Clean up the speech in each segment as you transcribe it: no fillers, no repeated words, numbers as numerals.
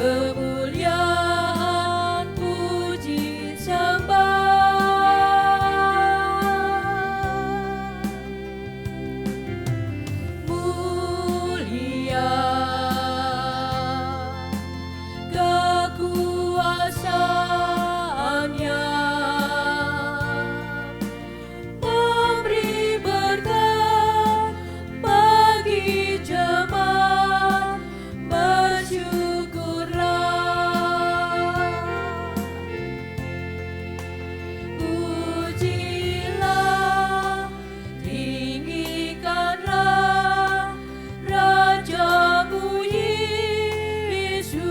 kemuliaan, puji, sembah. Mulia kekuasaannya, memberi berkat bagi jemaat, bersyukurlah. Pujilah, tinggikanlah Rajamu Yesus.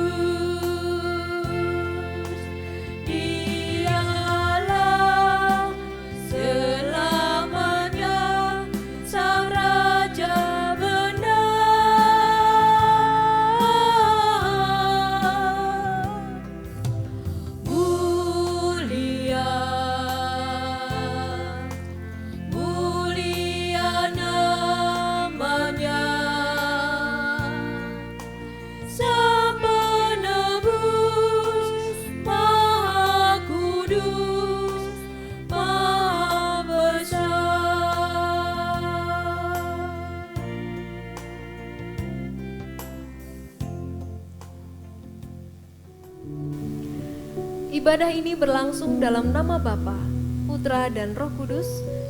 Dialah selamanya Sang Raja benar. Mulia, mulia namanya, Sang Penebus, Maha Kudus, Maha Besar. Ibadah ini berlangsung dalam nama Bapa, Putra dan Roh Kudus.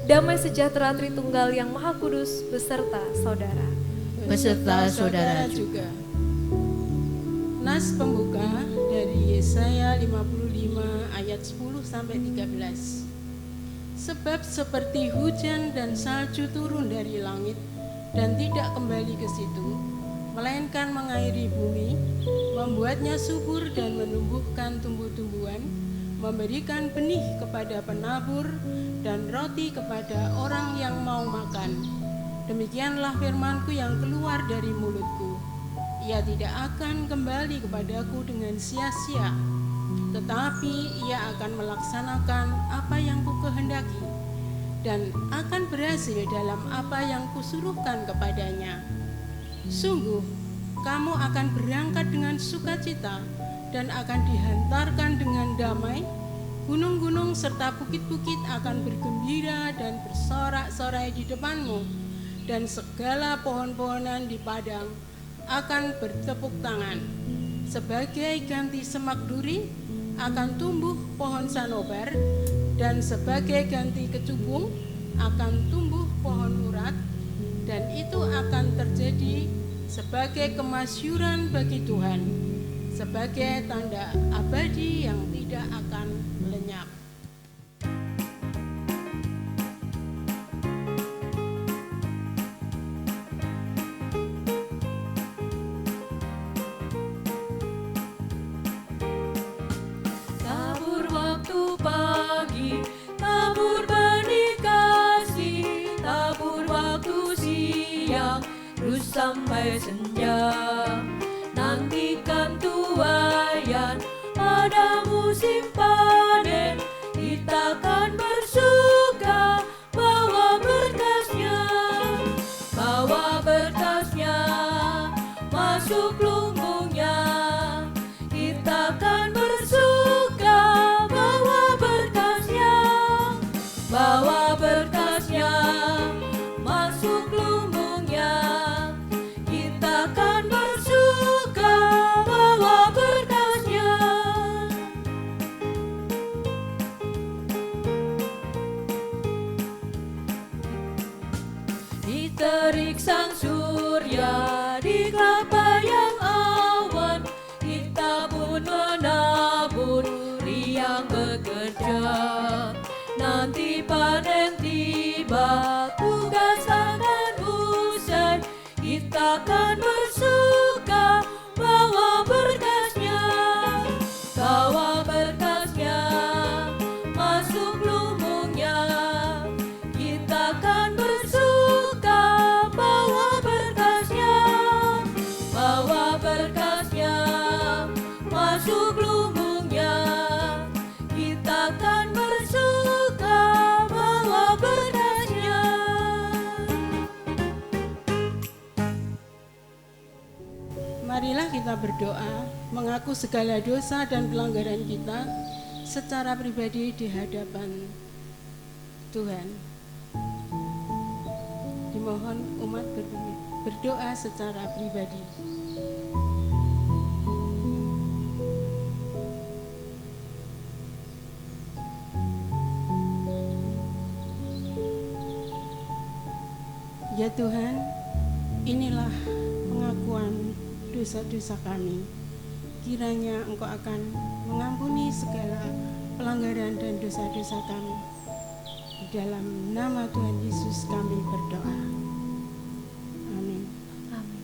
Damai sejahtera Tritunggal yang Maha Kudus beserta saudara. beserta saudara juga. Nas pembuka dari Yesaya 55 ayat 10 sampai 13. Sebab seperti hujan dan salju turun dari langit dan tidak kembali ke situ, melainkan mengairi bumi, membuatnya subur dan menumbuhkan tumbuh-tumbuhan, memberikan benih kepada penabur dan roti kepada orang yang mau makan. Demikianlah firman-Ku yang keluar dari mulutku. Ia tidak akan kembali kepadaku dengan sia-sia, tetapi ia akan melaksanakan apa yang Kukehendaki dan akan berhasil dalam apa yang Kusuruhkan kepadanya. Sungguh, kamu akan berangkat dengan sukacita dan akan dihantarkan dengan damai. Gunung-gunung serta bukit-bukit akan bergembira dan bersorak-sorai di depanmu, dan segala pohon-pohonan di padang akan bertepuk tangan. Sebagai ganti semak duri akan tumbuh pohon sanobar, dan sebagai ganti kecubung akan tumbuh pohon urat, dan itu akan terjadi sebagai kemasyuran bagi Tuhan, sebagai tanda abadi yang tidak akan lenyap. Tabur waktu pagi, tabur benih kasih, tabur waktu siang, terus sampai senja. Nantikan tuaian pada musim panen, kita kan bersuka bawa berkasnya, masuk lumbungnya. Kita kan bersuka bawa berkasnya, masuk lumbungnya. Kita kan bersuka bawa berkasnya. Di terik sang surya, di kelayang awan, kita pun menabur, riang bekerja. Nanti panen tiba, tugas akan usai, kita kan bersuka bawa berkasnya, masuk lumbungnya. Kita kan bersuka bawa berkasnya, masuk lumbungnya. Kita kan bersuka bawa berkasnya. Mari Marilah kita berdoa, mengaku segala dosa dan pelanggaran kita secara pribadi di hadapan Tuhan. Dimohon umat berdoa secara pribadi. Ya Tuhan, inilah pengakuan dosa-dosa kami. Kiranya Engkau akan mengampuni segala pelanggaran dan dosa-dosa kami. Di dalam nama Tuhan Yesus kami berdoa. Amin. Amin.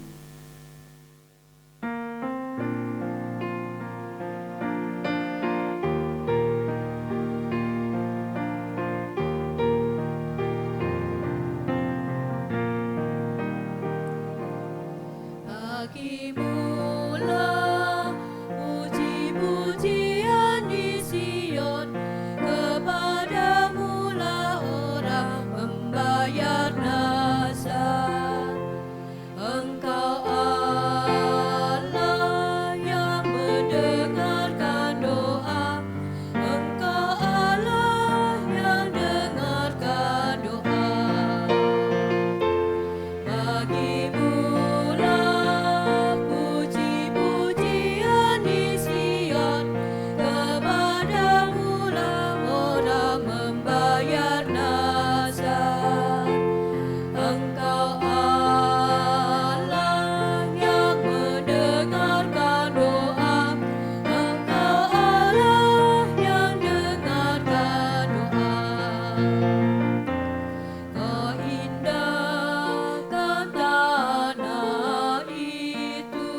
Bagimulah puji-pujian di Sion, kepadamulah orang membayar nazar. Engkau Allah yang mendengarkan doa, Engkau Allah yang dengarkan doa. Bagimulah puji-pujian di Sion, kepadamulah orang membayar nazar. Engkau Allah yang mendengarkan doa, Engkau Allah yang dengarkan doa. Kau indahkan tanah itu,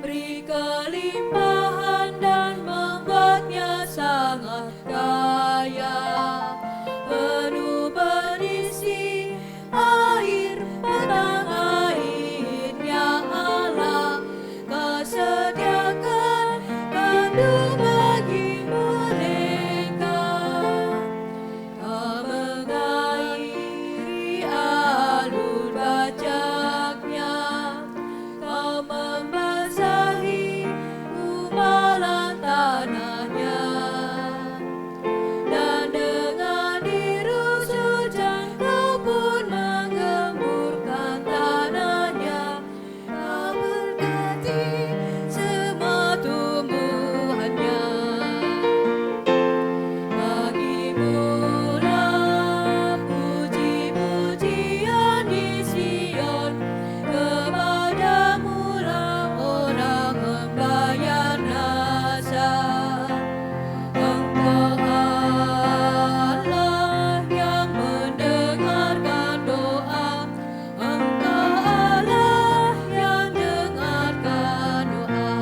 beri kelimpahan dan membuatnya sangat kaya, penuh berisi air, padang air, ya Allah. Kau sediakan kandung bagi mereka. Kau mengairi alur bajaknya, Kau membasahi gumpalan tanahnya, dan dengan dirus hujan Kau pun menggemburkan tanahnya. Kau berkati semua tumbuhannya. Bagimulah puji-pujian di Sion, kepadamulah orang membayar nazar. Engkau Allah yang mendengarkan doa, Engkau Allah yang dengarkan doa.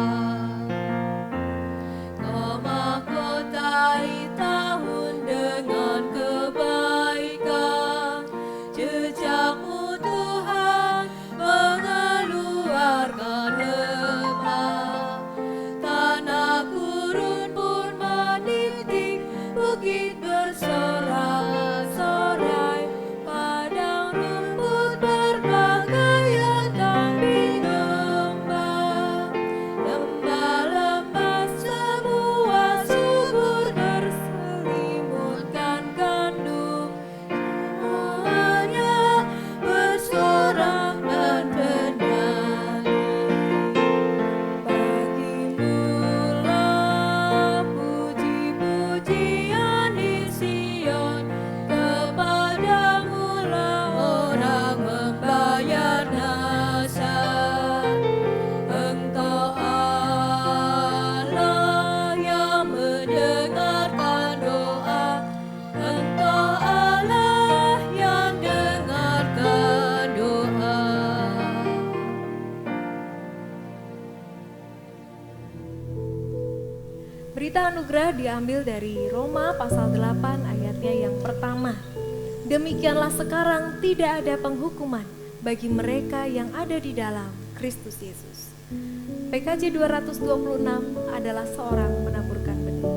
Kau mahkotai tahun dengan kebaikan, jejakmu Tuhan mengeluarkan lemah. Tanah gurun pun menitik, bukit bersorak-sorai, padang rumput berpakaian kambing domba. Lembah-lembah semua subur berselimutkan gandum, semuanya bersorak dan bernyanyi. Bagimulah puji-pujian di Sion, kepadamulah orang membayar nazar. Engkau Allah yang mendengarkan doa, Engkau Allah yang dengarkan doa. Berita anugerah diambil dari Roma pasal 8 ayatnya yang pertama. Demikianlah sekarang tidak ada penghukuman bagi mereka yang ada di dalam Kristus Yesus. PKJ 226 adalah seorang menaburkan benih.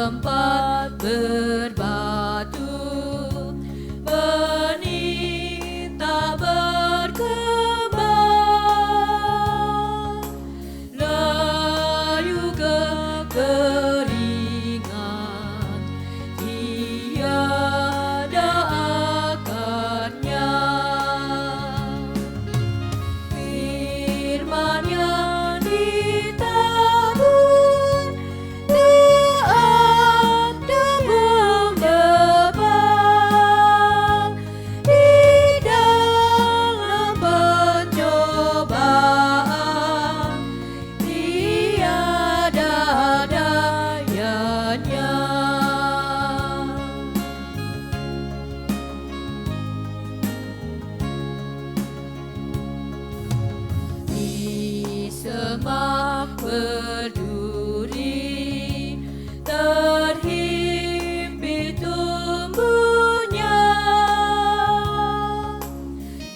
tempat berbatu, benih tak berkembang, layu kekeringan, tiada akarnya. Firman yang ditabur tak ada berdebar di dalam pencobaan, tiada dayanya. Di semak berduri terhimpit tumbuhnya,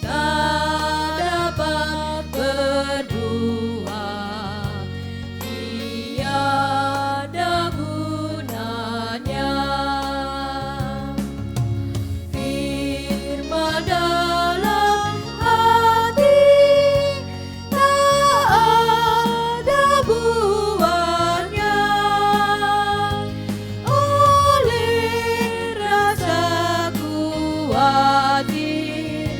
tak dapat berbuah, tiada gunanya. Firman dalam hati tak ada buahnya, oleh rasa khawatir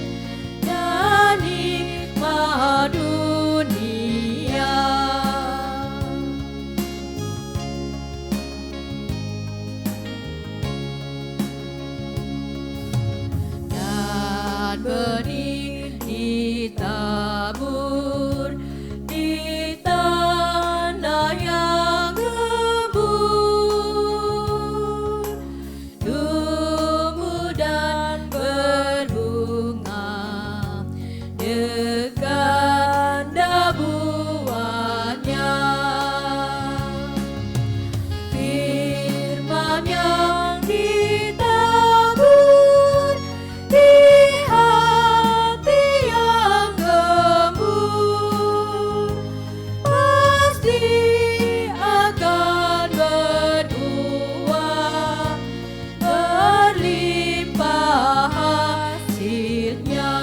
dan nikmat dunia. Dan benih ditabur di tanah yang gembur, tumbuh dan berbunga dengan buahnya. Firman yang ditabur di hati yang gembur pasti akan berbuah, berlimpah hasilnya.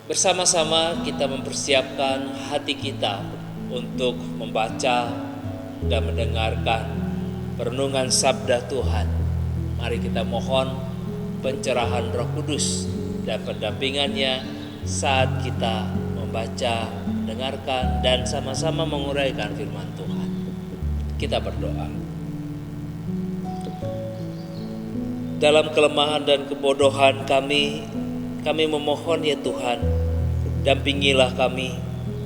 Bersama-sama kita mempersiapkan hati kita untuk membaca dan mendengarkan perenungan sabda Tuhan. Mari kita mohon pencerahan Roh Kudus dan pendampingannya saat kita membaca, mendengarkan, dan sama-sama menguraikan firman Tuhan. Kita berdoa. Dalam kelemahan dan kebodohan kami memohon ya Tuhan, dampingilah kami,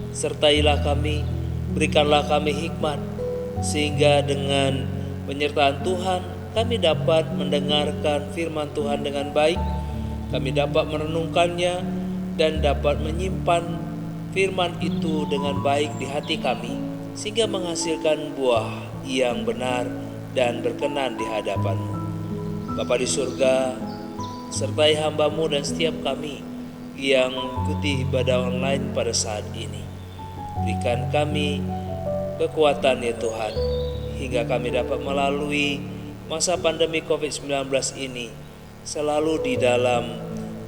sertailah kami, berikanlah kami hikmat, sehingga dengan penyertaan Tuhan kami dapat mendengarkan firman Tuhan dengan baik, kami dapat merenungkannya dan dapat menyimpan firman itu dengan baik di hati kami, sehingga menghasilkan buah yang benar dan berkenan di hadapan-Mu. Bapa di surga, sertai hamba-Mu dan setiap kami yang mengikuti ibadah online pada saat ini. Berikan kami kekuatan ya Tuhan, hingga kami dapat melalui masa pandemi COVID-19 ini selalu di dalam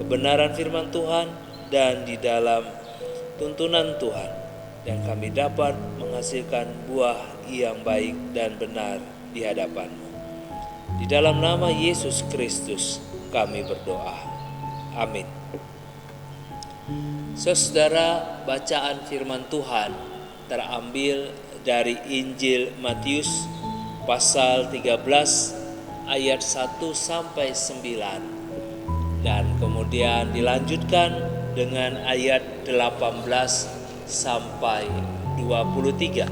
kebenaran firman Tuhan dan di dalam tuntunan Tuhan, dan kami dapat menghasilkan buah yang baik dan benar di hadapan-Mu. Di dalam nama Yesus Kristus kami berdoa. Amin. Saudara, bacaan firman Tuhan terambil dari Injil Matius pasal 13 ayat 1 sampai 9 dan kemudian dilanjutkan dengan ayat 18 sampai 23.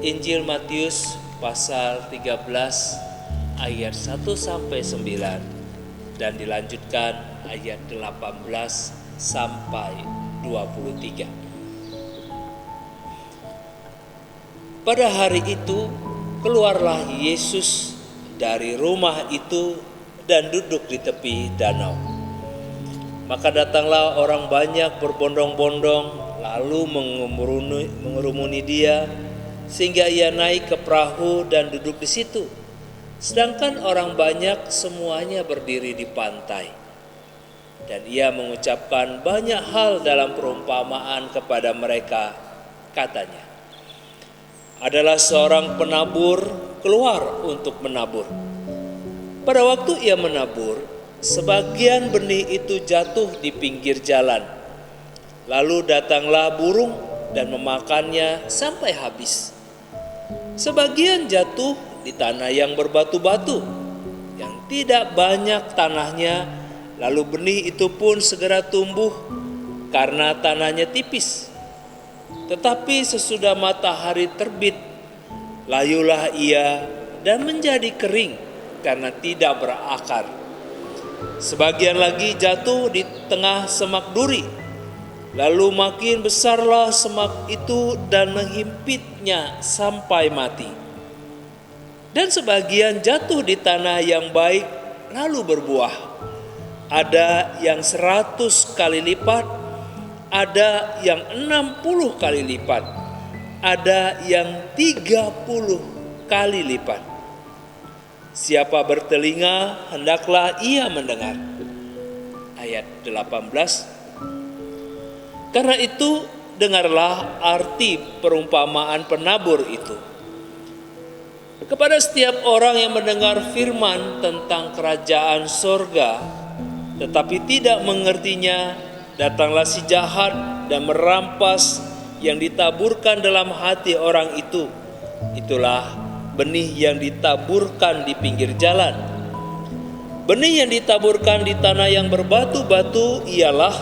Injil Matius pasal 13 ayat 1 sampai 9 dan dilanjutkan ayat 18 sampai 23. Pada hari itu keluarlah Yesus dari rumah itu dan duduk di tepi danau. Maka datanglah orang banyak berbondong-bondong lalu mengerumuni dia, sehingga ia naik ke perahu dan duduk di situ. Sedangkan orang banyak semuanya berdiri di pantai. Dan ia mengucapkan banyak hal dalam perumpamaan kepada mereka. Katanya, adalah seorang penabur keluar untuk menabur. Pada waktu ia menabur, sebagian benih itu jatuh di pinggir jalan. Lalu datanglah burung dan memakannya sampai habis. Sebagian jatuh di tanah yang berbatu-batu, yang tidak banyak tanahnya, lalu benih itu pun segera tumbuh karena tanahnya tipis. Tetapi sesudah matahari terbit, layulah ia dan menjadi kering karena tidak berakar. Sebagian lagi jatuh di tengah semak duri, lalu makin besarlah semak itu dan menghimpitnya sampai mati. Dan sebagian jatuh di tanah yang baik lalu berbuah. Ada yang 100 kali lipat, ada yang 60 kali lipat, ada yang 30 kali lipat. Siapa bertelinga, hendaklah ia mendengar. Ayat 18. Karena itu, dengarlah arti perumpamaan penabur itu. Kepada setiap orang yang mendengar firman tentang kerajaan sorga, tetapi tidak mengertinya, datanglah si jahat dan merampas yang ditaburkan dalam hati orang itu. Itulah benih yang ditaburkan di pinggir jalan. Benih yang ditaburkan di tanah yang berbatu-batu ialah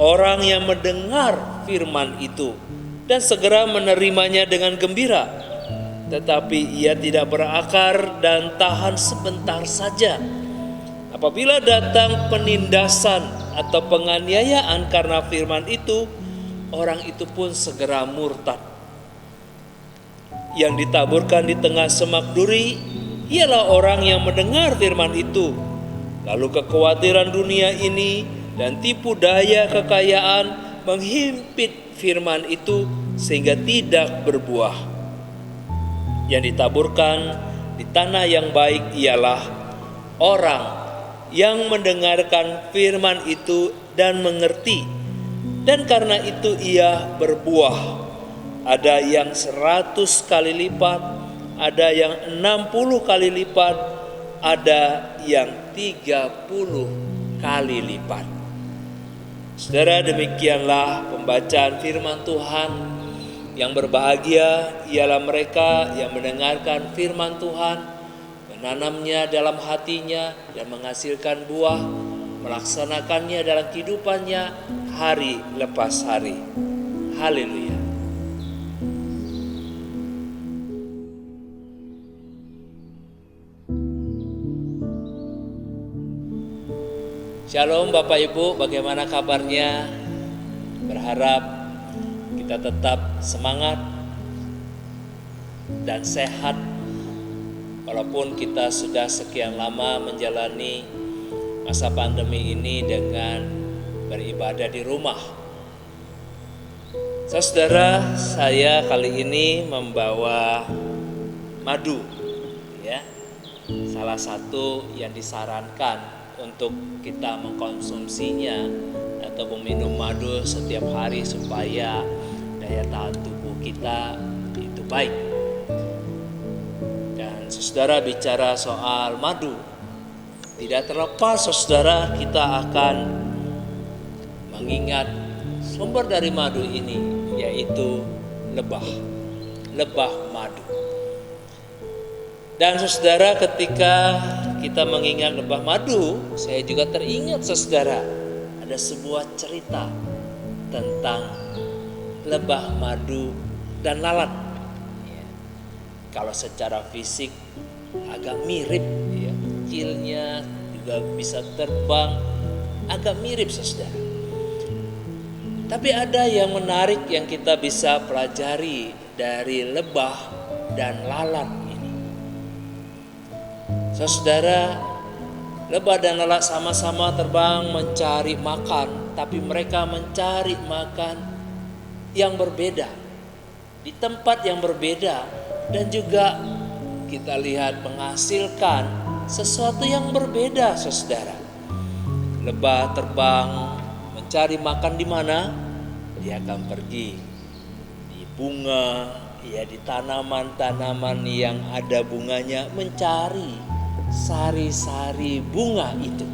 orang yang mendengar firman itu dan segera menerimanya dengan gembira. Tetapi ia tidak berakar dan tahan sebentar saja. Apabila datang penindasan atau penganiayaan karena firman itu, orang itu pun segera murtad. Yang ditaburkan di tengah semak duri ialah orang yang mendengar firman itu, lalu kekhawatiran dunia ini dan tipu daya kekayaan menghimpit firman itu sehingga tidak berbuah. Yang ditaburkan di tanah yang baik ialah orang yang mendengarkan firman itu dan mengerti, dan karena itu ia berbuah. Ada yang 100 kali lipat, ada yang 60 kali lipat, ada yang 30 kali lipat. Saudara, demikianlah pembacaan firman Tuhan. Yang berbahagia ialah mereka yang mendengarkan firman Tuhan, menanamnya dalam hatinya dan menghasilkan buah, melaksanakannya dalam kehidupannya hari lepas hari. Haleluya. Shalom Bapak Ibu, bagaimana kabarnya? Berharap kita tetap semangat dan sehat walaupun kita sudah sekian lama menjalani masa pandemi ini dengan beribadah di rumah. Saudara, saya kali ini membawa madu, ya, salah satu yang disarankan untuk kita mengkonsumsinya atau meminum madu setiap hari supaya daya tahan tubuh kita itu baik. Dan saudara, bicara soal madu, tidak terlepas saudara kita akan mengingat sumber dari madu ini, yaitu lebah madu. Dan saudara, ketika kita mengingat lebah madu, saya juga teringat saudara, ada sebuah cerita tentang lebah madu dan lalat. Ya. Kalau secara fisik agak mirip, ya, kecilnya juga bisa terbang, agak mirip saudara. Tapi ada yang menarik yang kita bisa pelajari dari lebah dan lalat ini. Saudara, Lebah dan lalat sama-sama terbang mencari makan, tapi mereka mencari makan yang berbeda, di tempat yang berbeda, dan juga kita lihat menghasilkan sesuatu yang berbeda, saudara. Lebah terbang mencari makan di mana? Dia akan pergi di bunga, ya di tanaman-tanaman yang ada bunganya, mencari sari-sari bunga itu.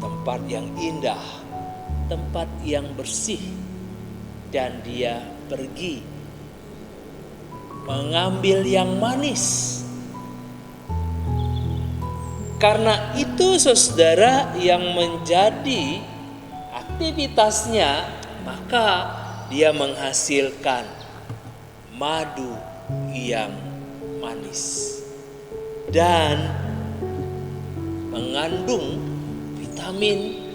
Tempat yang indah, tempat yang bersih, dan dia pergi mengambil yang manis. Karena itu saudara yang menjadi aktivitasnya, maka dia menghasilkan madu yang manis dan mengandung vitamin,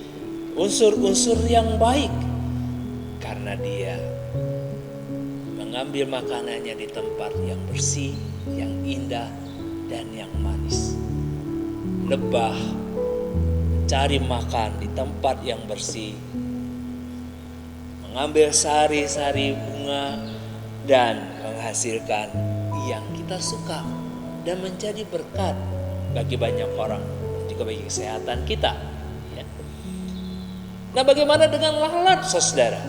unsur-unsur yang baik, karena dia mengambil makanannya di tempat yang bersih, yang indah, dan yang manis. Lebah mencari makan di tempat yang bersih, mengambil sari-sari bunga, dan menghasilkan yang kita suka dan menjadi berkat bagi banyak orang, juga bagi kesehatan kita, ya. Nah, bagaimana dengan lalat, saudara?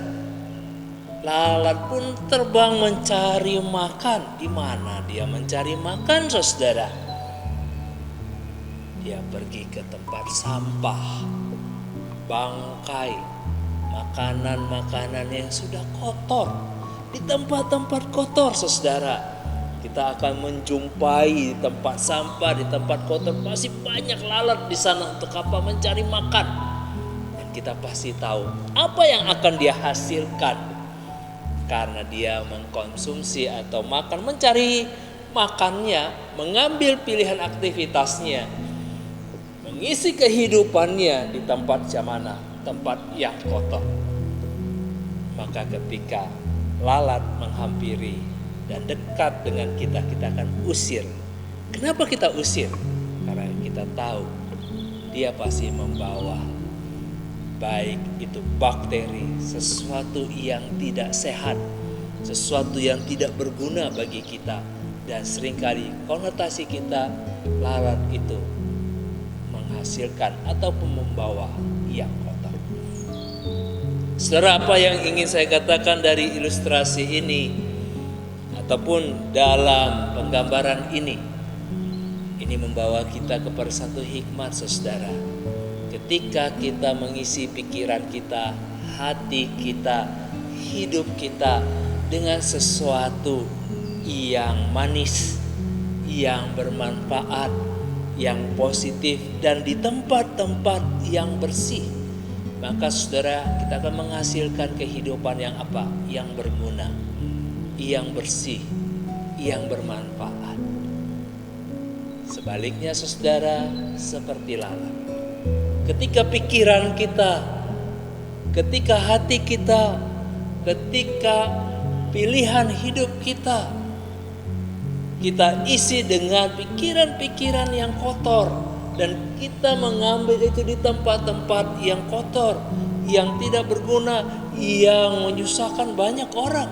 Lalat pun terbang mencari makan. Di mana dia mencari makan, saudara? Dia pergi ke tempat sampah, bangkai, makanan-makanan yang sudah kotor. Di tempat-tempat kotor, saudara, kita akan menjumpai di tempat sampah, di tempat kotor, masih banyak lalat di sana. Untuk apa? Mencari makan. Dan kita pasti tahu apa yang akan dia hasilkan, karena dia mengkonsumsi atau makan, mencari makannya, mengambil pilihan aktivitasnya, mengisi kehidupannya di tempat mana? Tempat yang kotor. Maka ketika lalat menghampiri dan dekat dengan kita, kita akan usir. Kenapa kita usir? Karena kita tahu dia pasti membawa baik itu bakteri, sesuatu yang tidak sehat, sesuatu yang tidak berguna bagi kita. Dan seringkali konotasi kita, lalat itu menghasilkan ataupun membawa yang kotor. Saudara, apa yang ingin saya katakan dari ilustrasi ini ataupun dalam penggambaran ini membawa kita kepada satu hikmat, saudara. Ketika kita mengisi pikiran kita, hati kita, hidup kita dengan sesuatu yang manis, yang bermanfaat, yang positif, dan di tempat-tempat yang bersih, maka saudara, kita akan menghasilkan kehidupan yang apa? Yang berguna, yang bersih, yang bermanfaat. Sebaliknya saudara, seperti lalat, ketika pikiran kita, ketika hati kita, ketika pilihan hidup kita isi dengan pikiran-pikiran yang kotor, dan kita mengambil itu di tempat-tempat yang kotor, yang tidak berguna, yang menyusahkan banyak orang,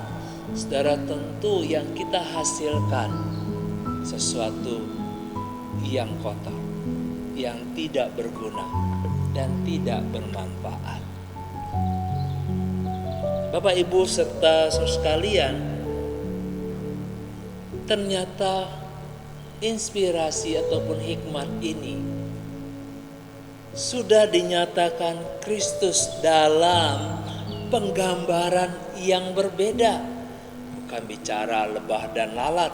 saudara, tentu yang kita hasilkan sesuatu yang kotor, yang tidak berguna dan tidak bermanfaat. Bapak, Ibu, serta saudara sekalian, ternyata inspirasi ataupun hikmat ini sudah dinyatakan Kristus dalam penggambaran yang berbeda. Bukan bicara lebah dan lalat,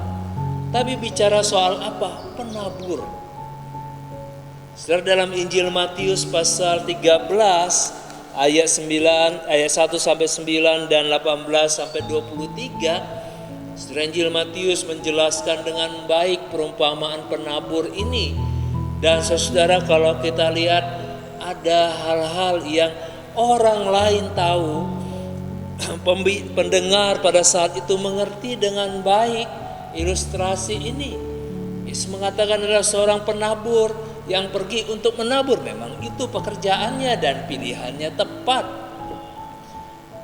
tapi bicara soal apa? Penabur. Saudara, dalam Injil Matius pasal 13 ayat 9, ayat 1 sampai 9 dan 18 sampai 23, saudara, Injil Matius menjelaskan dengan baik perumpamaan penabur ini. Dan saudara, kalau kita lihat ada hal-hal yang orang lain tahu, pendengar pada saat itu mengerti dengan baik ilustrasi ini. Yesus mengatakan adalah seorang penabur yang pergi untuk menabur. Memang itu pekerjaannya dan pilihannya tepat.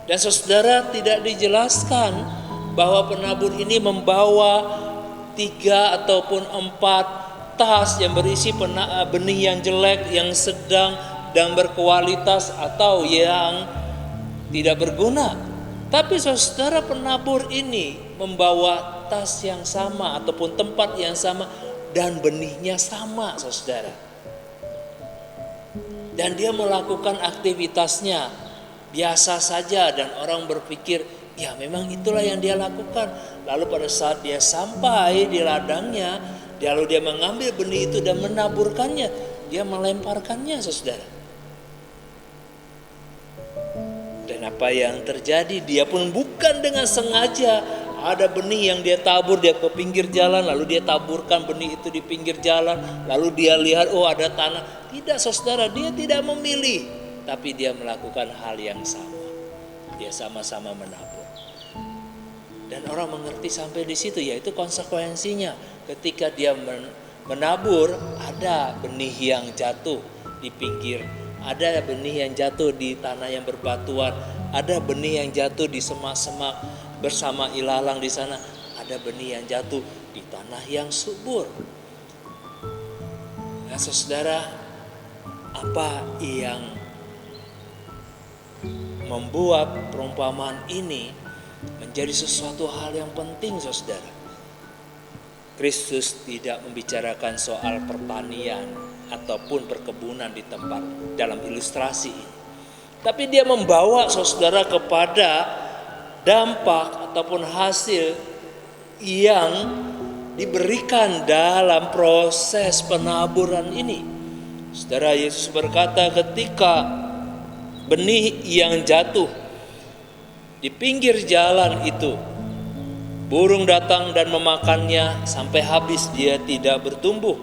Dan saudara, tidak dijelaskan bahwa penabur ini membawa 3 ataupun 4 tas yang berisi benih yang jelek, yang sedang dan berkualitas, atau yang tidak berguna. Tapi saudara, penabur ini membawa tas yang sama ataupun tempat yang sama dan benihnya sama, saudara. Dan dia melakukan aktivitasnya biasa saja, dan orang berpikir, ya memang itulah yang dia lakukan. Lalu pada saat dia sampai di ladangnya, lalu dia mengambil benih itu dan menaburkannya, dia melemparkannya, saudara. Dan apa yang terjadi, dia pun bukan dengan sengaja. Ada benih yang dia tabur, dia ke pinggir jalan, lalu dia taburkan benih itu di pinggir jalan, lalu dia lihat, oh ada tanah. Tidak, saudara, dia tidak memilih, tapi dia melakukan hal yang sama. Dia sama-sama menabur. Dan orang mengerti sampai di situ, yaitu konsekuensinya. Ketika dia menabur, ada benih yang jatuh di pinggir, ada benih yang jatuh di tanah yang berbatuan, ada benih yang jatuh di semak-semak bersama ilalang di sana, ada benih yang jatuh di tanah yang subur. Nah, saudara, apa yang membuat perumpamaan ini menjadi sesuatu hal yang penting, saudara? Kristus tidak membicarakan soal pertanian ataupun perkebunan di tempat dalam ilustrasi ini, tapi dia membawa saudara kepada dampak ataupun hasil yang diberikan dalam proses penaburan ini. Saudara, Yesus berkata, ketika benih yang jatuh di pinggir jalan itu, burung datang dan memakannya sampai habis, dia tidak bertumbuh.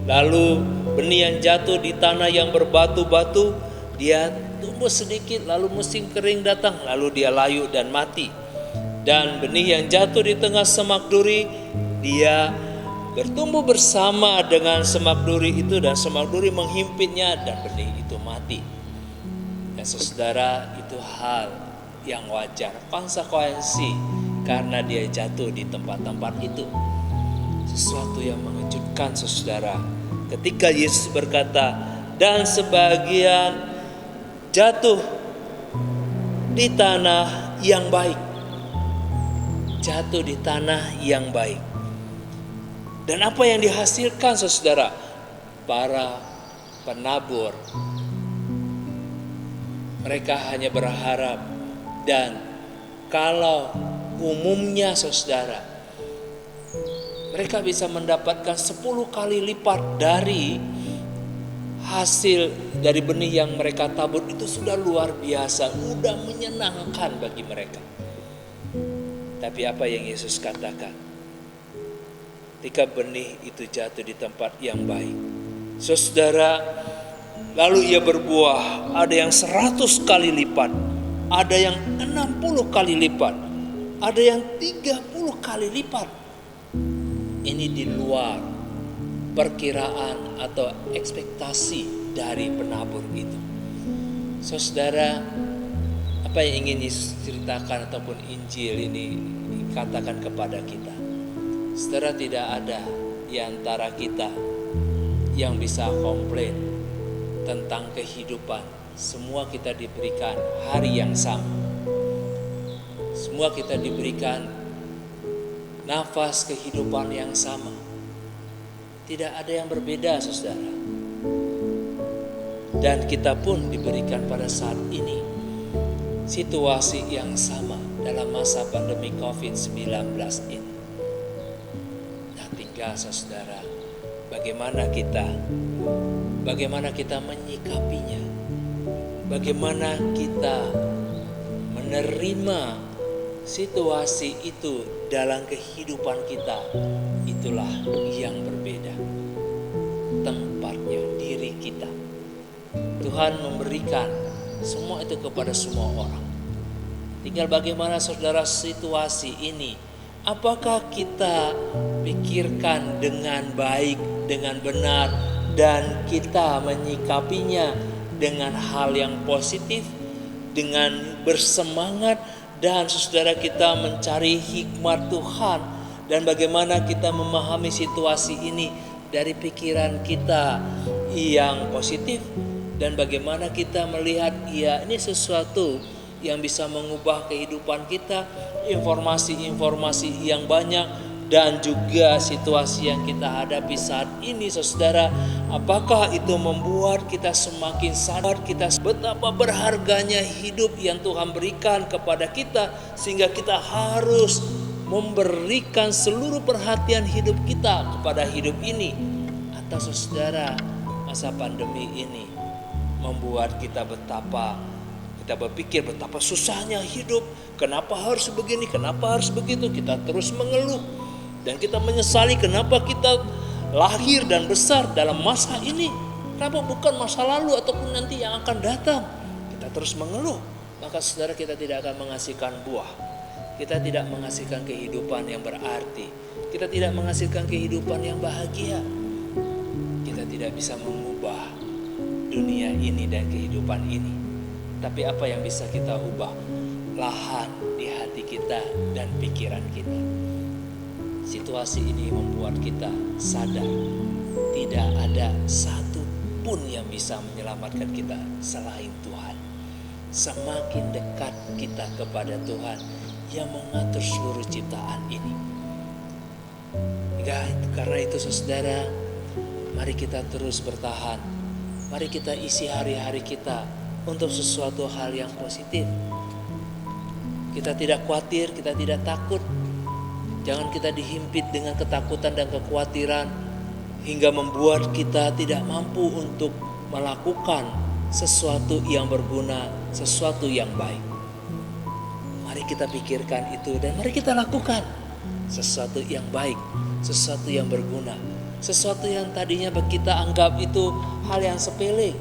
Lalu benih yang jatuh di tanah yang berbatu-batu, dia tumbuh sedikit, lalu musim kering datang, lalu dia layu dan mati. Dan benih yang jatuh di tengah semak duri, dia bertumbuh bersama dengan semak duri itu, dan semak duri menghimpitnya dan benih itu mati. Dan saudara, itu hal yang wajar, konsekuensi karena dia jatuh di tempat-tempat itu. Sesuatu yang mengejutkan, saudara, ketika Yesus berkata, dan sebagian jatuh di tanah yang baik. Jatuh di tanah yang baik. Dan apa yang dihasilkan, saudara? Para penabur, mereka hanya berharap, dan kalau umumnya, saudara, mereka bisa mendapatkan 10 kali lipat dari hasil dari benih yang mereka tabur. Itu sudah luar biasa, sudah menyenangkan bagi mereka. Tapi apa yang Yesus katakan? Ketika benih itu jatuh di tempat yang baik, saudara, lalu ia berbuah, ada yang 100 kali lipat, ada yang 60 kali lipat, ada yang 30 kali lipat. Ini di luar perkiraan atau ekspektasi dari penabur itu. Saudara, apa yang ingin Yesus ceritakan ataupun Injil ini katakan kepada kita? Saudara, tidak ada di antara kita yang bisa komplain tentang kehidupan. Semua kita diberikan hari yang sama. Semua kita diberikan nafas kehidupan yang sama. Tidak ada yang berbeda, saudara. Dan kita pun diberikan pada saat ini situasi yang sama dalam masa pandemi COVID-19 ini. Nah, tinggal, saudara, bagaimana kita menyikapinya, bagaimana kita menerima situasi itu dalam kehidupan kita. Itulah yang berbeda. Tempatnya diri kita. Tuhan memberikan semua itu kepada semua orang. Tinggal bagaimana, saudara, situasi ini, apakah kita pikirkan dengan baik, dengan benar, dan kita menyikapinya dengan hal yang positif, dengan bersemangat, dan saudara kita mencari hikmat Tuhan, dan bagaimana kita memahami situasi ini dari pikiran kita yang positif, dan bagaimana kita melihat ya ini sesuatu yang bisa mengubah kehidupan kita, informasi-informasi yang banyak, dan juga situasi yang kita hadapi saat ini saudara. Apakah itu membuat kita semakin sadar kita betapa berharganya hidup yang Tuhan berikan kepada kita, sehingga kita harus memberikan seluruh perhatian hidup kita kepada hidup ini? Atau saudara, masa pandemi ini membuat kita berpikir betapa susahnya hidup, kenapa harus begini, kenapa harus begitu, kita terus mengeluh. Dan kita menyesali kenapa kita lahir dan besar dalam masa ini, kenapa bukan masa lalu ataupun nanti yang akan datang. Kita terus mengeluh, maka saudara kita tidak akan menghasilkan buah. Kita tidak menghasilkan kehidupan yang berarti. Kita tidak menghasilkan kehidupan yang bahagia. Kita tidak bisa mengubah dunia ini dan kehidupan ini. Tapi apa yang bisa kita ubah? Lahan di hati kita dan pikiran kita. Situasi ini membuat kita sadar tidak ada satu pun yang bisa menyelamatkan kita selain Tuhan. Semakin dekat kita kepada Tuhan yang mengatur seluruh ciptaan ini. Karena itu saudara, mari kita terus bertahan. Mari kita isi hari-hari kita untuk sesuatu hal yang positif. Kita tidak khawatir, kita tidak takut. Jangan kita dihimpit dengan ketakutan dan kekhawatiran hingga membuat kita tidak mampu untuk melakukan sesuatu yang berguna, sesuatu yang baik. Mari kita pikirkan itu dan mari kita lakukan sesuatu yang baik, sesuatu yang berguna, sesuatu yang tadinya kita anggap itu hal yang sepele.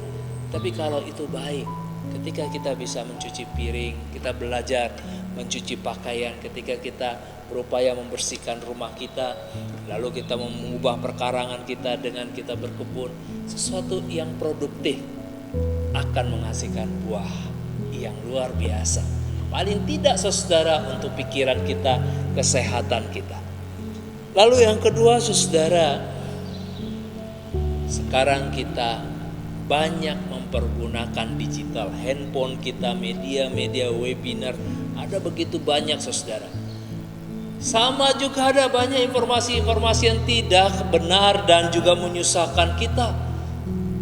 Tapi kalau itu baik, ketika kita bisa mencuci piring, kita belajar mencuci pakaian, ketika kita berupaya membersihkan rumah kita, lalu kita mengubah perkarangan kita dengan kita berkebun, sesuatu yang produktif akan menghasilkan buah yang luar biasa. Paling tidak saudara untuk pikiran kita, kesehatan kita. Lalu yang kedua saudara, sekarang kita banyak mempergunakan digital, handphone kita, media webinar, ada begitu banyak saudara. Sama juga ada banyak informasi-informasi yang tidak benar dan juga menyusahkan kita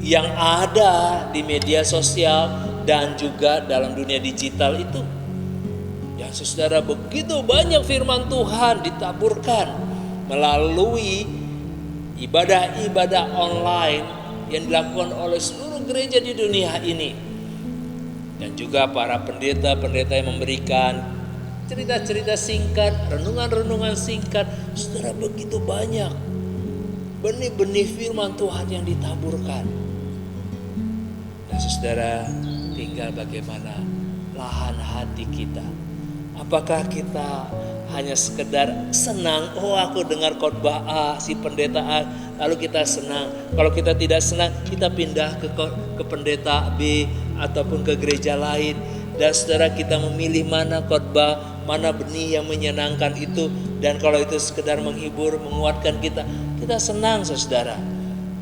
yang ada di media sosial dan juga dalam dunia digital itu. Dan saudara, begitu banyak firman Tuhan ditaburkan melalui ibadah-ibadah online yang dilakukan oleh seluruh gereja di dunia ini. Dan juga para pendeta-pendeta yang memberikan cerita-cerita singkat, renungan-renungan singkat. Saudara, begitu banyak benih-benih firman Tuhan yang ditaburkan. Dan saudara, tinggal bagaimana lahan hati kita. Apakah kita hanya sekedar senang, oh aku dengar khotbah A, si pendeta A, lalu kita senang. Kalau kita tidak senang, kita pindah ke pendeta B ataupun ke gereja lain. Dan saudara, kita memilih mana khotbah, mana benih yang menyenangkan itu. Dan kalau itu sekedar menghibur, menguatkan kita, kita senang saudara.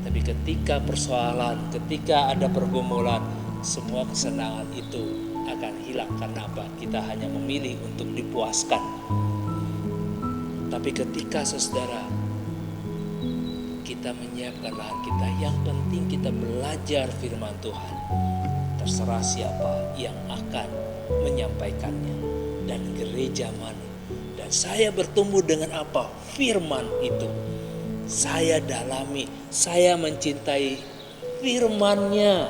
Tapi ketika persoalan, ketika ada pergumulan, semua kesenangan itu akan hilang. Karena apa? Kita hanya memilih untuk dipuaskan. Tapi ketika saudara, kita menyiapkan lahan kita, yang penting kita belajar firman Tuhan. Terserah siapa yang akan menyampaikannya dan gereja mana. Dan saya bertumbuh dengan apa? Firman itu. Saya dalami, saya mencintai firman-Nya,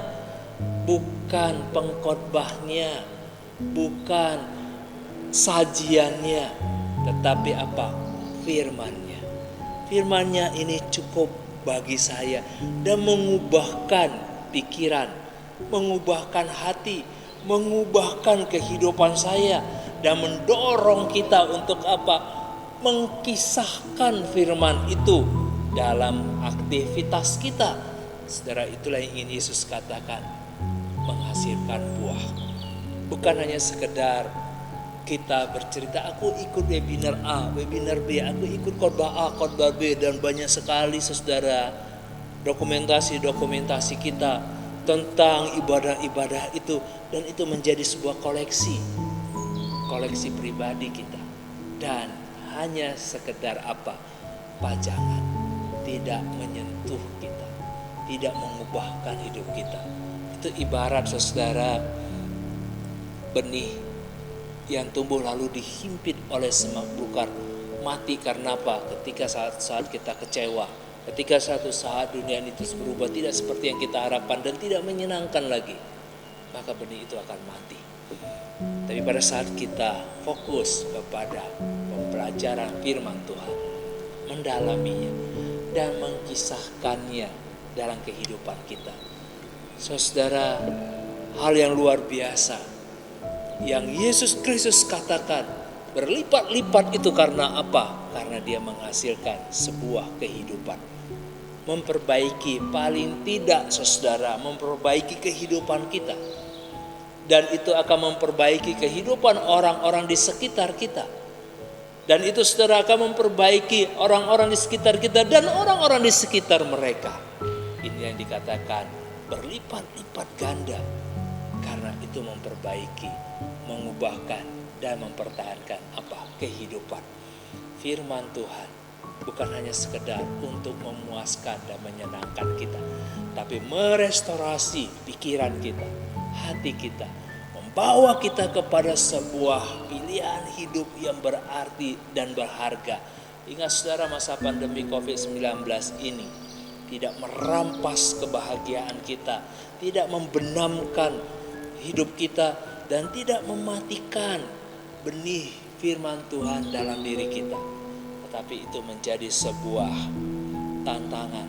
bukan pengkhotbahnya, bukan sajiannya, tetapi apa? Firman-Nya. Firman-Nya ini cukup bagi saya dan mengubahkan pikiran, mengubahkan hati, mengubahkan kehidupan saya dan mendorong kita untuk apa? Mengkisahkan firman itu dalam aktivitas kita, Saudara, itulah yang ingin Yesus katakan, menghasilkan buah. Bukan hanya sekedar kita bercerita, aku ikut webinar A, webinar B, aku ikut khotbah A, khotbah B, dan banyak sekali saudara dokumentasi kita tentang ibadah-ibadah itu, dan itu menjadi sebuah koleksi pribadi kita, dan hanya sekedar apa? Pajangan, tidak menyentuh kita, tidak mengubahkan hidup kita. Itu ibarat saudara benih yang tumbuh lalu dihimpit oleh semak belukar, mati karena apa? Ketika saat kita kecewa, ketika satu saat dunia ini terus berubah tidak seperti yang kita harapkan dan tidak menyenangkan lagi, maka benih itu akan mati. Tapi pada saat kita fokus kepada pembelajaran firman Tuhan, mendalaminya dan mengkisahkannya dalam kehidupan kita, saudara, hal yang luar biasa yang Yesus Kristus katakan berlipat-lipat itu karena apa? Karena dia menghasilkan sebuah kehidupan, memperbaiki, paling tidak saudara, memperbaiki kehidupan kita, dan itu akan memperbaiki kehidupan orang-orang di sekitar kita, dan itu saudara akan memperbaiki orang-orang di sekitar kita dan orang-orang di sekitar mereka. Ini yang dikatakan berlipat-lipat ganda, karena itu memperbaiki, mengubahkan dan mempertahankan apa? Kehidupan. Firman Tuhan bukan hanya sekedar untuk memuaskan dan menyenangkan kita, tapi merestorasi pikiran kita, hati kita, membawa kita kepada sebuah pilihan hidup yang berarti dan berharga. Ingat saudara, masa pandemi COVID-19 ini tidak merampas kebahagiaan kita, tidak membenamkan hidup kita, dan tidak mematikan benih firman Tuhan dalam diri kita. Tetapi itu menjadi sebuah tantangan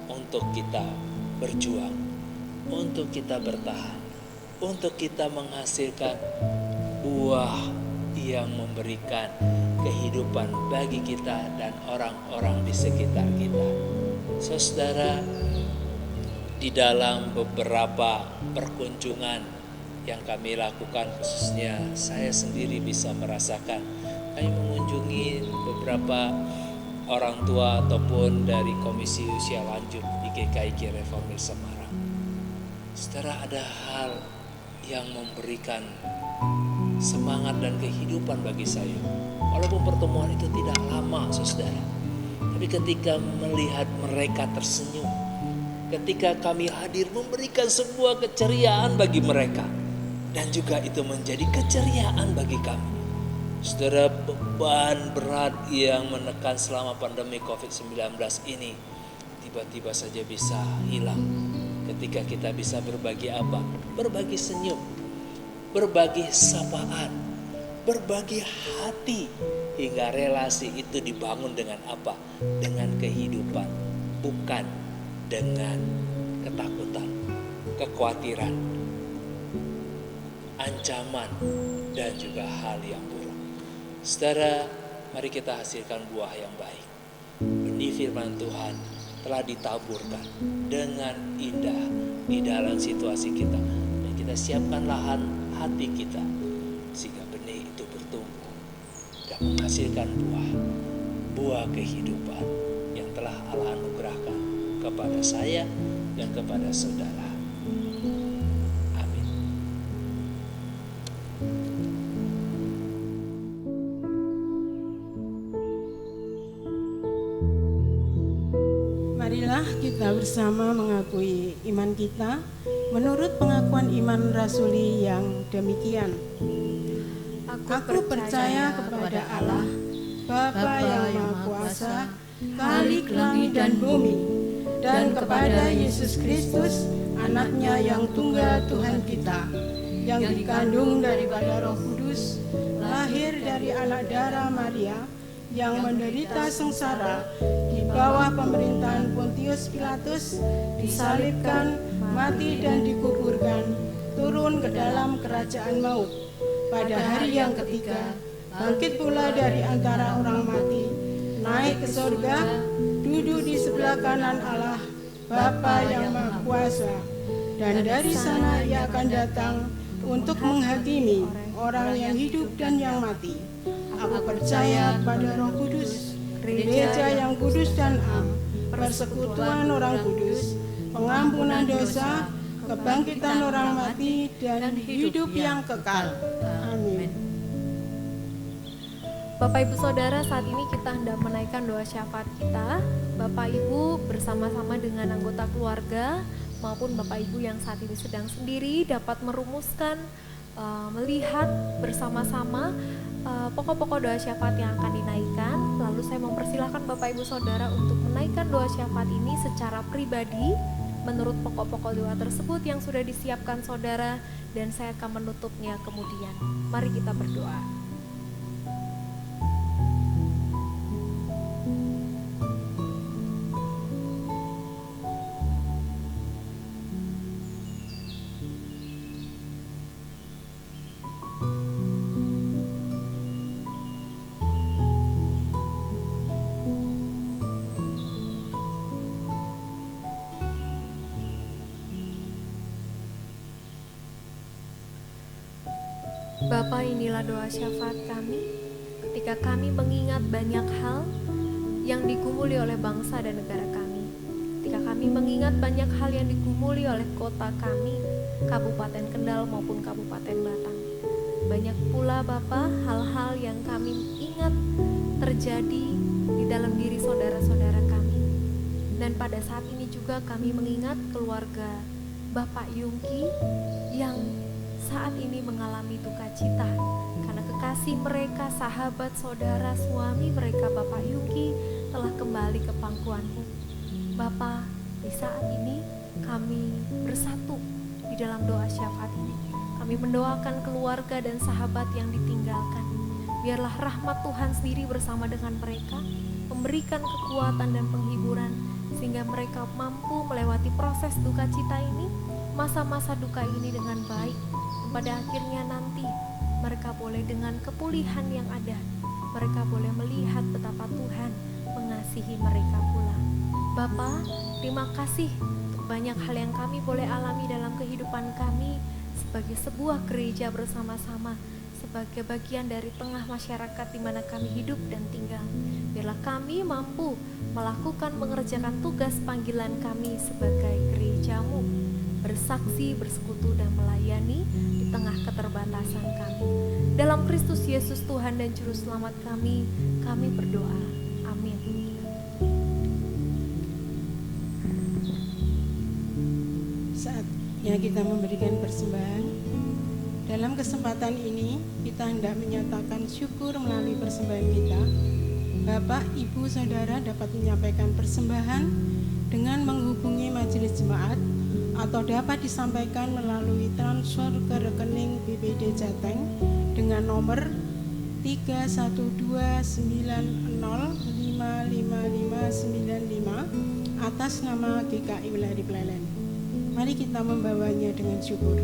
untuk kita berjuang, untuk kita bertahan, untuk kita menghasilkan buah yang memberikan kehidupan bagi kita dan orang-orang di sekitar kita. Saudara, di dalam beberapa perkunjungan yang kami lakukan, khususnya saya sendiri bisa merasakan, kami mengunjungi beberapa orang tua ataupun dari Komisi Usia Lanjut di GKI Reformir Semarang. Saudara, ada hal yang memberikan semangat dan kehidupan bagi saya. Walaupun pertemuan itu tidak lama saudara, tapi ketika melihat mereka tersenyum, ketika kami hadir memberikan sebuah keceriaan bagi mereka, dan juga itu menjadi keceriaan bagi kami. Saudara, beban berat yang menekan selama pandemi COVID-19 ini tiba-tiba saja bisa hilang ketika kita bisa berbagi apa? Berbagi senyum, berbagi sapaan, berbagi hati, hingga relasi itu dibangun dengan apa? Dengan kehidupan, bukan dengan ketakutan, kekhawatiran, ancaman, dan juga hal yang buruk. Saudara, mari kita hasilkan buah yang baik. Benih firman Tuhan telah ditaburkan dengan indah di dalam situasi kita, dan kita siapkan lahan hati kita sehingga benih itu bertumbuh dan menghasilkan buah kehidupan yang telah Allah anugerahkan kepada saya dan kepada saudara. Amin. Marilah kita bersama mengakui iman kita menurut pengakuan iman rasuli yang demikian. Aku percaya kepada Allah, Bapa yang Maha Kuasa, Khalik langit dan bumi, dan kepada Yesus Kristus, Anaknya yang tunggal Tuhan kita, yang dikandung daripada Roh Kudus, lahir dari anak darah Maria, yang menderita sengsara di bawah pemerintahan Pontius Pilatus, disalibkan, mati dan dikuburkan, turun ke dalam kerajaan maut. Pada hari yang ketiga, bangkit pula dari antara orang mati, naik ke surga, duduk di sebelah kanan Allah, Bapa yang Maha Kuasa, dan dari sana ia akan datang untuk menghakimi orang yang hidup dan yang mati. Aku percaya pada Roh Kudus, gereja yang kudus dan am, persekutuan orang kudus, pengampunan dosa, kebangkitan orang mati, dan hidup yang kekal. Amin. Bapak Ibu Saudara, saat ini kita hendak menaikkan doa syafaat kita. Bapak Ibu bersama-sama dengan anggota keluarga maupun Bapak Ibu yang saat ini sedang sendiri dapat merumuskan, melihat bersama-sama pokok-pokok doa syafaat yang akan dinaikkan. Lalu saya mempersilahkan Bapak Ibu Saudara untuk menaikkan doa syafaat ini secara pribadi menurut pokok-pokok doa tersebut yang sudah disiapkan saudara, dan saya akan menutupnya kemudian. Mari kita berdoa. Bapa, inilah doa syafaat kami ketika kami mengingat banyak hal yang digumuli oleh bangsa dan negara kami. Ketika kami mengingat banyak hal yang digumuli oleh kota kami, Kabupaten Kendal maupun Kabupaten Batang. Banyak pula Bapa hal-hal yang kami ingat terjadi di dalam diri saudara-saudara kami. Dan pada saat ini juga kami mengingat keluarga Bapak Yungki yang saat ini mengalami duka cita karena kekasih mereka, sahabat, saudara, suami mereka Bapak Yungki telah kembali ke pangkuanmu. Bapa, di saat ini kami bersatu di dalam doa syafaat ini. Kami mendoakan keluarga dan sahabat yang ditinggalkan. Biarlah rahmat Tuhan sendiri bersama dengan mereka, memberikan kekuatan dan penghiburan sehingga mereka mampu melewati proses duka cita ini, masa-masa duka ini dengan baik. Pada akhirnya nanti mereka boleh dengan kepulihan yang ada, mereka boleh melihat betapa Tuhan mengasihi mereka pula. Bapa, terima kasih untuk banyak hal yang kami boleh alami dalam kehidupan kami sebagai sebuah gereja bersama-sama, sebagai bagian dari tengah masyarakat di mana kami hidup dan tinggal. Biarlah kami mampu melakukan, mengerjakan tugas panggilan kami sebagai gerejamu, bersaksi, bersekutu, dan melayani di tengah keterbatasan kami. Dalam Kristus Yesus Tuhan dan Juru Selamat kami berdoa. Amin. Saatnya kita memberikan persembahan. Dalam kesempatan ini kita hendak menyatakan syukur melalui persembahan kita. Bapak, Ibu, Saudara dapat menyampaikan persembahan dengan menghubungi majelis jemaat atau dapat disampaikan melalui transfer ke rekening BPD Jateng dengan nomor 31290555595 atas nama GKI Wilari Plelen. Mari kita membawanya dengan syukur.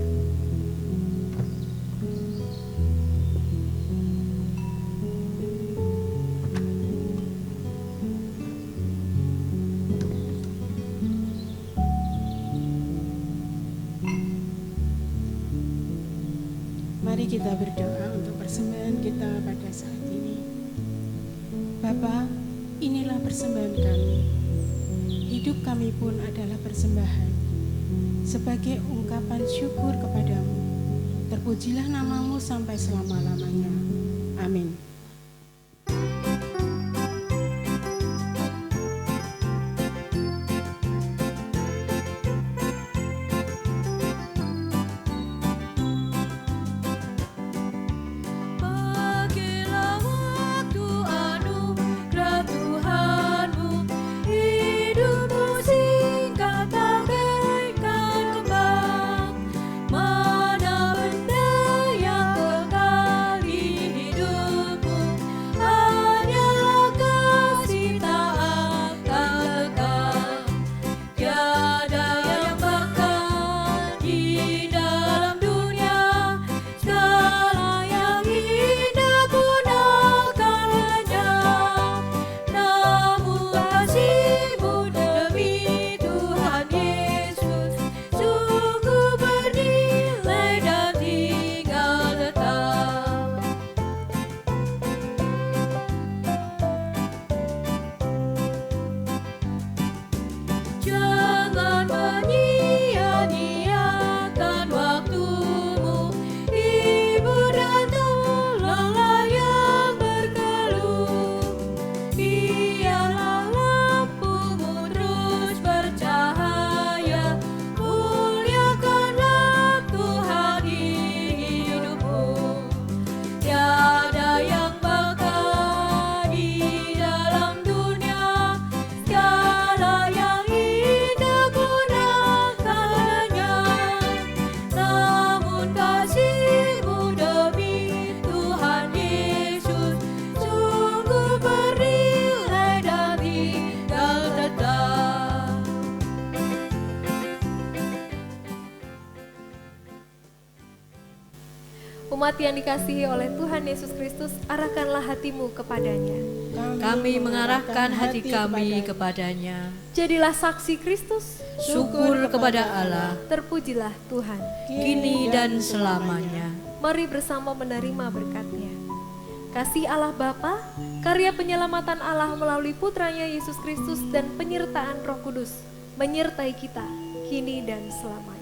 Mari kita berdoa untuk persembahan kita pada saat ini. Bapa, inilah persembahan kami. Hidup kami pun adalah persembahan. Sebagai ungkapan syukur kepadamu, terpujilah namamu sampai selama-lamanya. Amin. Mana benda yang kekal di hidup Umat yang dikasihi oleh Tuhan Yesus Kristus, arahkanlah hatimu kepadanya. Kami mengarahkan hati kami kepadanya. Jadilah saksi Kristus, Syukur kepada Allah, terpujilah Tuhan. kini dan selamanya. Mari bersama menerima berkat-Nya. Kasih Allah Bapa, karya penyelamatan Allah melalui putranya Yesus Kristus dan penyertaan Roh Kudus menyertai kita kini dan selamanya.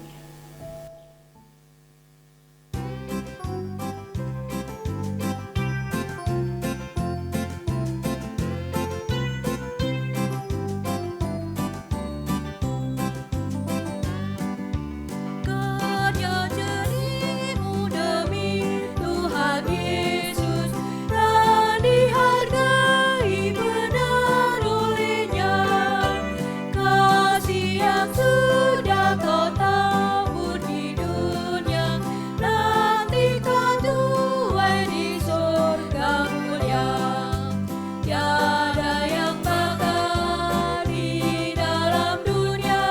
Karya jerimu demi Tuhan Yesus, dan dihargai benar oleh-Nya. Kasih yang sudah kau tabur di dunia, nanti kau tuai di surga mulia. Tiada yang bakal di dalam dunia,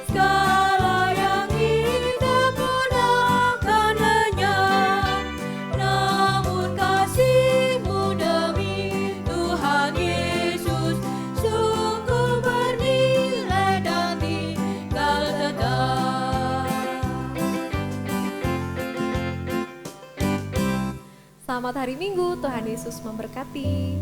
segala yang hidup pun akan lenyap. Namun kasih-Mu demi Tuhan Yesus sungguh bernilai dan tinggal tetap. Selamat hari Minggu, Tuhan Yesus memberkati.